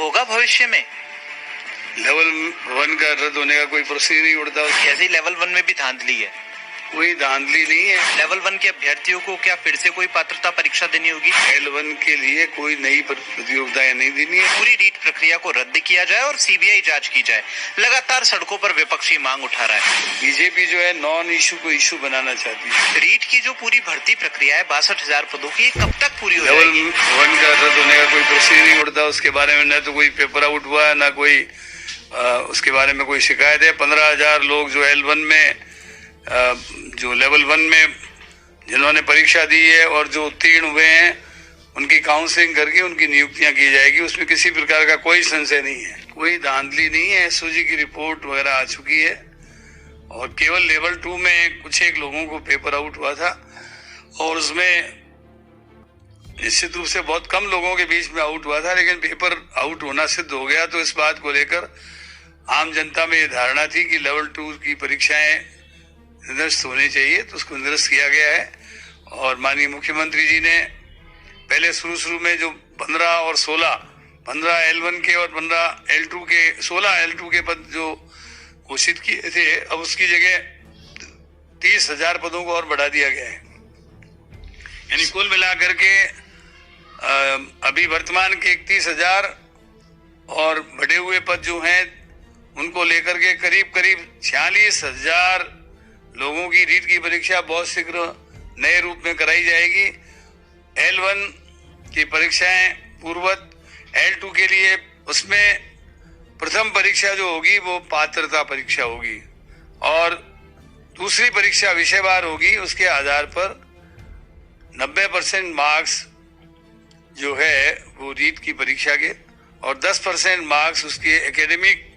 होगा भविष्य में? लेवल 1 का रद्द होने का कोई प्रश्न ही नहीं उठता। कैसे लेवल 1 में भी धांधली है? कोई धांधली नहीं है। लेवल 1 के अभ्यर्थियों को क्या फिर से कोई पात्रता परीक्षा देनी होगी? L1 के लिए कोई नई प्रतियोगिताएं नहीं देनी है। पूरी रीट प्रक्रिया को रद्द किया जाए और सीबीआई जांच की जाए। लगातार सड़कों पर विपक्षी मांग उठा रहा है। बीजेपी जो है नॉन इशू को इशू बनाना चाहती है। रीट की जो पूरी भर्ती प्रक्रिया है 62,000 पदों की, कब तक पूरी हो जाएगी? लेवल 1 का रद्द होने का कोई प्रश्न ही नहीं उठता। उसके बारे में न तो कोई पेपर आउट हुआ है, न कोई उसके बारे में कोई शिकायत है। 15,000 लोग जो L1 में जो लेवल 1 में जिन्होंने परीक्षा दी है और जो उत्तीर्ण हुए हैं उनकी काउंसलिंग करके उनकी नियुक्तियां की जाएगी। उसमें किसी प्रकार का कोई संशय नहीं है, कोई धांधली नहीं है। एसओजी की रिपोर्ट वगैरह आ चुकी है और केवल लेवल 2 में कुछ एक लोगों को पेपर आउट हुआ था और उसमें निश्चित रूप से बहुत कम लोगों के बीच में आउट हुआ था, लेकिन पेपर आउट होना सिद्ध हो गया। तो इस बात को लेकर आम जनता में ये धारणा थी कि लेवल 2 की परीक्षाएं निरस्त होनी चाहिए, तो उसको निरस्त किया गया है। और माननीय मुख्यमंत्री जी ने पहले शुरू में जो 15 और 16, 15 L1 के और 15 L2 के, 16 L2 के पद जो घोषित किए थे, अब उसकी जगह 30,000 पदों को और बढ़ा दिया गया है। यानी कुल मिलाकर के अभी वर्तमान के 31,000 और बढ़े हुए पद जो हैं उनको लेकर के करीब 46,000 लोगों की रीट की परीक्षा बहुत शीघ्र नए रूप में कराई जाएगी। L1 की परीक्षाएं पूर्ववत, L2 के लिए उसमें प्रथम परीक्षा जो होगी वो पात्रता परीक्षा होगी और दूसरी परीक्षा विषयवार होगी। उसके आधार पर 90% मार्क्स जो है वो रीट की परीक्षा के और 10% मार्क्स उसके एकेडमिक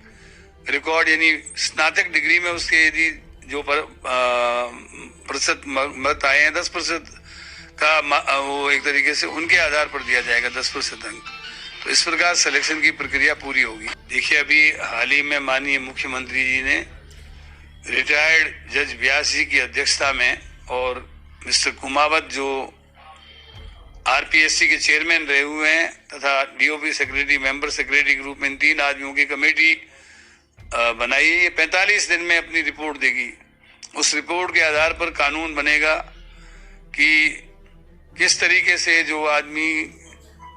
रिकॉर्ड यानी स्नातक डिग्री में उसके यदि जो प्रतिशत मत आए हैं 10% का वो एक तरीके से उनके आधार पर दिया जाएगा 10% अंक। तो इस प्रकार सिलेक्शन की प्रक्रिया पूरी होगी। देखिए अभी हाल ही में माननीय मुख्यमंत्री जी ने रिटायर्ड जज व्यास जी की अध्यक्षता में और मिस्टर कुमावत जो RPSC के चेयरमैन रहे हुए हैं तथा DOP सेक्रेटरी, मेंबर सेक्रेटरी के रूप में इन 3 आदमियों की कमेटी बनाई है। ये 45 दिन में अपनी रिपोर्ट देगी। उस रिपोर्ट के आधार पर कानून बनेगा कि किस तरीके से जो आदमी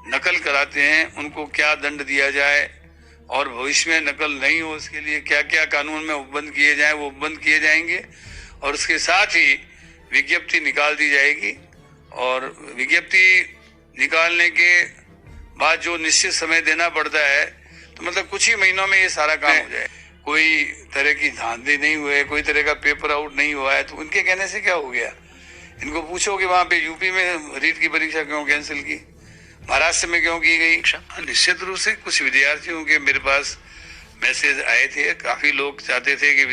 नकल कराते हैं उनको क्या दंड दिया जाए और भविष्य में नकल नहीं हो इसके लिए क्या क्या कानून में उपबंध किए जाए, वो उपबंध किए जाएंगे। और उसके साथ ही विज्ञप्ति निकाल दी जाएगी और विज्ञप्ति निकालने के बाद जो निश्चित समय देना पड़ता है तो मतलब कुछ ही महीनों में ये सारा काम हो जाए। कोई तरह की धांधली नहीं हुए, कोई तरह का पेपर आउट नहीं हुआ है, तो उनके कहने से क्या हो गया? इनको पूछो कि वहां पे यूपी में रीट की परीक्षा क्यों कैंसिल की, महाराष्ट्र में क्यों की गई। निश्चित रूप से कुछ विद्यार्थियों के मेरे पास मैसेज आए थे, काफी लोग चाहते थे कि,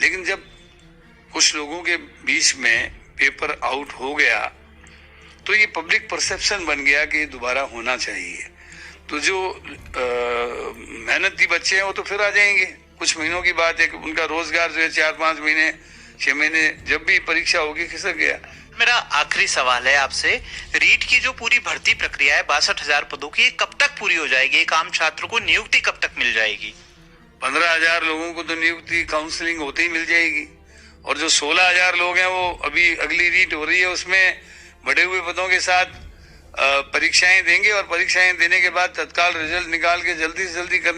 लेकिन जब कुछ लोगों के बीच में पेपर आउट हो गया तो ये पब्लिक परसेप्शन बन गया कि दोबारा होना चाहिए। तो जो मेहनती बच्चे हैं वो तो फिर आ जाएंगे, कुछ महीनों की बात है कि उनका रोजगार जो है 4-5 महीने 6 महीने जब भी परीक्षा होगी खिसक गया। मेरा आखिरी सवाल है आपसे, रीट की जो पूरी भर्ती प्रक्रिया है 62,000 पदों की, कब तक पूरी हो जाएगी? एक आम छात्र को नियुक्ति कब तक मिल जाएगी? 15,000 लोगों को तो नियुक्ति काउंसलिंग होते ही मिल जाएगी और जो 16,000 लोग हैं वो अभी अगली रीट हो रही है उसमें बढ़े हुए पदों के साथ परीक्षाएं देंगे और परीक्षाएं देने के बाद तत्काल रिजल्ट निकाल के जल्दी से जल्दी करने